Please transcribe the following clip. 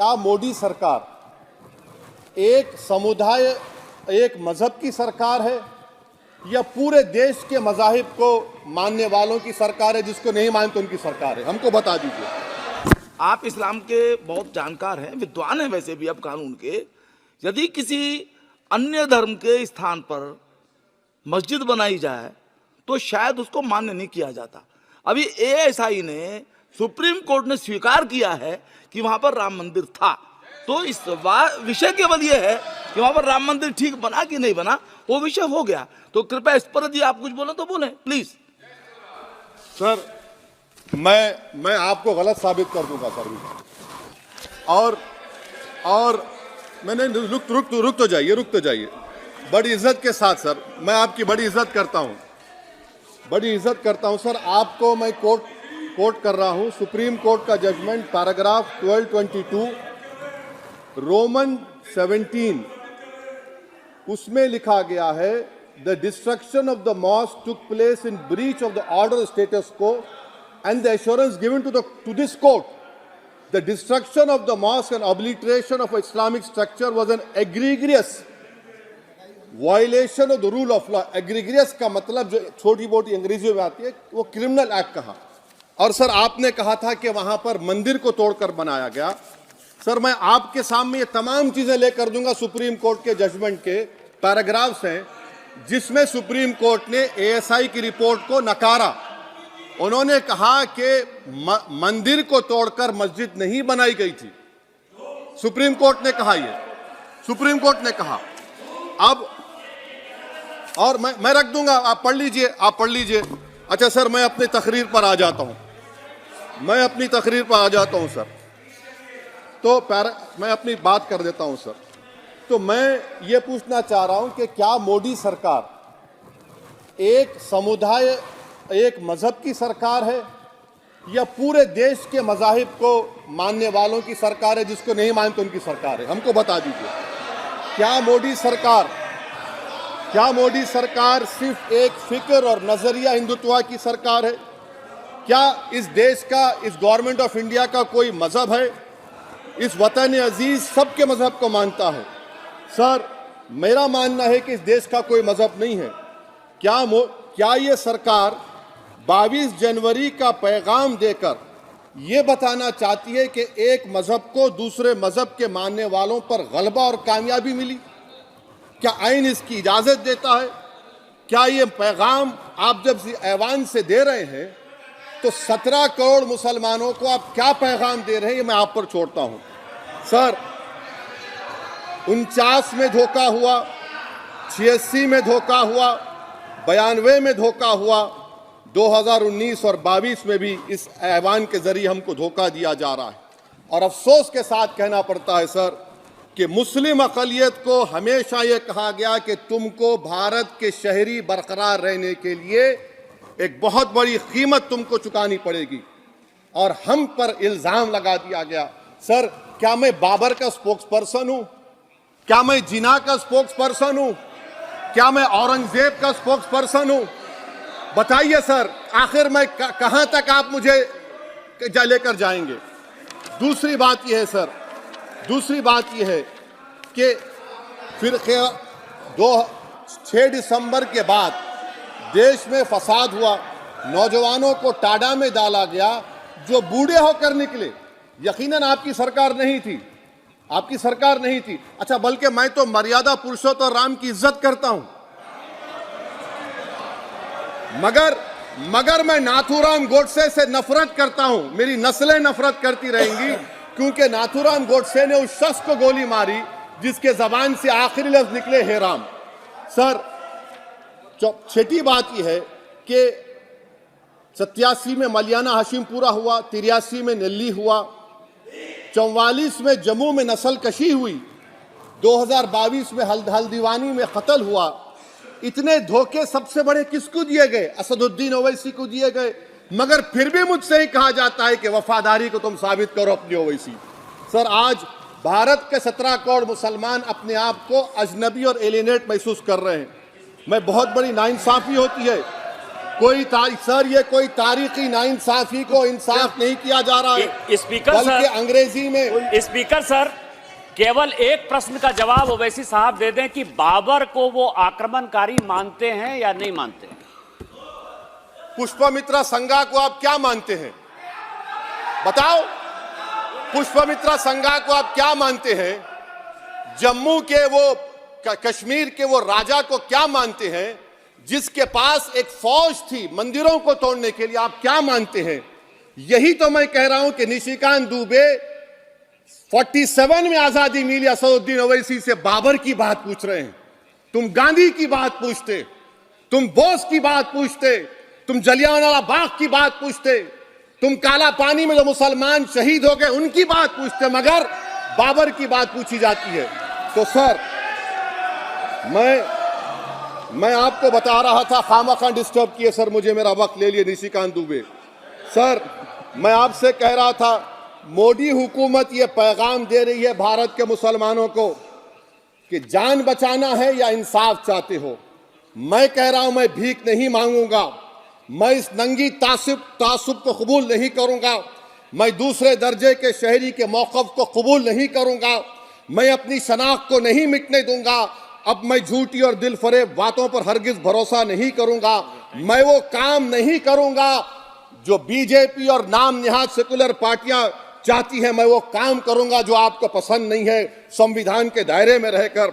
क्या मोदी सरकार एक समुदाय, एक मजहब की सरकार है या पूरे देश के मजाहिब को मानने वालों की सरकार है? जिसको नहीं मानते उनकी सरकार है? हमको बता दीजिए। आप इस्लाम के बहुत जानकार हैं, विद्वान हैं वैसे भी अब कानून के। यदि किसी अन्य धर्म के स्थान पर मस्जिद बनाई जाए तो शायद उसको मान्य नहीं किया जाता। अभी एएसआई ने, सुप्रीम कोर्ट ने स्वीकार किया है कि वहां पर राम मंदिर था। तो इस विषय केवल ये है कि वहां पर राम मंदिर ठीक बना कि नहीं बना, वो विषय हो गया। तो कृपया इस पर यदि आप कुछ बोले तो बोलें प्लीज। सर, मैं आपको गलत साबित कर दूंगा सर। और मैंने रुक तो जाइए बड़ी इज्जत के साथ सर, मैं आपकी बड़ी इज्जत करता हूं सर। आपको मैं कोट कर रहा हूं सुप्रीम कोर्ट का जजमेंट, पैराग्राफ 1222 रोमन 17, उसमें लिखा गया है the destruction of the mosque took place in breach of the order status को and the assurance given to this court, the destruction of the mosque and obliteration of Islamic structure was an egregious violation of the rule of law. Egregious का मतलब जो छोटी मोटी अंग्रेजी में आती है वो क्रिमिनल एक्ट कहा। और सर आपने कहा था कि वहां पर मंदिर को तोड़कर बनाया गया। सर मैं आपके सामने ये तमाम चीजें लेकर दूंगा, सुप्रीम कोर्ट के जजमेंट के पैराग्राफ्स हैं जिसमें सुप्रीम कोर्ट ने एएसआई की रिपोर्ट को नकारा। उन्होंने कहा कि मंदिर को तोड़कर मस्जिद नहीं बनाई गई थी। सुप्रीम कोर्ट ने कहा, सुप्रीम कोर्ट ने कहा। अब और मैं रख दूंगा, आप पढ़ लीजिए। अच्छा सर, मैं अपनी तकरीर पर आ जाता हूं सर। तो मैं अपनी बात कर देता हूं सर। तो मैं ये पूछना चाह रहा हूं कि क्या मोदी सरकार एक समुदाय, एक मजहब की सरकार है या पूरे देश के मजाहिब को मानने वालों की सरकार है? जिसको नहीं मानते उनकी सरकार है? हमको बता दीजिए। क्या मोदी सरकार सिर्फ एक फिक्र और नजरिया हिंदुत्व की सरकार है? क्या इस देश का, इस गवर्नमेंट ऑफ इंडिया का कोई मजहब है? इस वतन अजीज सबके मजहब को मानता है। सर मेरा मानना है कि इस देश का कोई मजहब नहीं है। क्या ये सरकार 22 जनवरी का पैगाम देकर ये बताना चाहती है कि एक मजहब को दूसरे मजहब के मानने वालों पर गलबा और कामयाबी मिली? क्या आइन इसकी इजाजत देता है? क्या ये पैगाम आप जब ऐवान से दे रहे हैं तो 17 करोड़ मुसलमानों को आप क्या पैगाम दे रहे हैं, ये मैं आप पर छोड़ता हूं। सर 49 में धोखा हुआ, 86 में धोखा हुआ, 92 में धोखा हुआ, 2019 और 22 में भी इस ऐवान के जरिए हमको धोखा दिया जा रहा है। और अफसोस के साथ कहना पड़ता है सर कि मुस्लिम अक़लियत को हमेशा ये कहा गया कि तुमको भारत के शहरी बरकरार रहने के लिए एक बहुत बड़ी कीमत तुमको चुकानी पड़ेगी, और हम पर इल्ज़ाम लगा दिया गया। सर क्या मैं बाबर का स्पोक्स पर्सन हूँ? क्या मैं जिना का स्पोक्स पर्सन हूँ? क्या मैं औरंगजेब का स्पोक्स पर्सन हूँ? बताइए सर, आखिर मैं कहां तक आप मुझे लेकर जाएंगे? दूसरी बात यह है कि फिर 6 दिसंबर के बाद देश में फसाद हुआ, नौजवानों को टाडा में डाला गया जो बूढ़े होकर निकले। यकीनन आपकी सरकार नहीं थी। अच्छा, बल्कि मैं तो मर्यादा पुरुषोत्तम राम की इज्जत करता हूं, मगर मैं नाथूराम गोडसे से नफरत करता हूं। मेरी नस्लें नफरत करती रहेंगी क्योंकि नाथूराम गोडसे ने उस शख्स को गोली मारी जिसके जबान से आखिरी लफ्ज निकले हे राम। सर छठी बात यह है कि 87 में मलियाना हाशिमपुरा हुआ, 83 में नेल्ली हुआ, 44 में जम्मू में नस्ल कशी हुई, 2022 में हल्दीवानी में कत्ल हुआ। इतने धोखे सबसे बड़े किसको दिए गए? असदुद्दीन ओवैसी को दिए गए। मगर फिर भी मुझसे ही कहा जाता है कि वफादारी को तुम साबित करो अपनी ओवैसी। सर आज भारत के 17 करोड़ मुसलमान अपने आप को अजनबी और एलिनेट महसूस कर रहे हैं। मैं बहुत बड़ी नाइंसाफी होती है सर ये कोई तारीखी नाइंसाफी को इंसाफ नहीं किया जा रहा है, स्पीकर बल्कि सर, अंग्रेजी में। स्पीकर सर, केवल एक प्रश्न का जवाब ओवैसी साहब दे दें कि बाबर को वो आक्रमणकारी मानते हैं या नहीं मानते? पुष्पमित्रा संघा को आप क्या मानते हैं? बताओ, पुष्पमित्रा संघा को आप क्या मानते हैं? जम्मू के वो कश्मीर के वो राजा को क्या मानते हैं जिसके पास एक फौज थी मंदिरों को तोड़ने के लिए? आप क्या मानते हैं? यही तो मैं कह रहा हूं कि निशिकांत दुबे 47 में आजादी मिली असदुद्दीन ओवैसी से बाबर की बात पूछ रहे हैं। तुम गांधी की बात पूछते, तुम बोस की बात पूछते, तुम जलियांवाला बाग की बात पूछते, तुम काला पानी में जो मुसलमान शहीद हो गए उनकी बात पूछते, मगर बाबर की बात पूछी जाती है। तो सर मैं आपको बता रहा था, खामखा डिस्टर्ब किए सर, मुझे मेरा वक्त ले लिए निशिकांत दुबे। सर मैं आपसे कह रहा था, मोदी हुकूमत ये पैगाम दे रही है भारत के मुसलमानों को कि जान बचाना है या इंसाफ चाहते हो। मैं कह रहा हूं मैं भीख नहीं मांगूंगा, मैं इस नंगी तासुब को कबूल नहीं करूंगा, मैं दूसरे दर्जे के शहरी के मौक़िफ़ को कबूल नहीं करूंगा, मैं अपनी शनाख्त को नहीं मिटने दूंगा। अब मैं झूठी और दिल फरेब बातों पर हरगिज भरोसा नहीं करूंगा, मैं वो काम नहीं करूंगा जो बीजेपी और नाम निहाद सेकुलर पार्टियां चाहती हैं, मैं वो काम करूंगा जो आपको पसंद नहीं है, संविधान के दायरे में रहकर।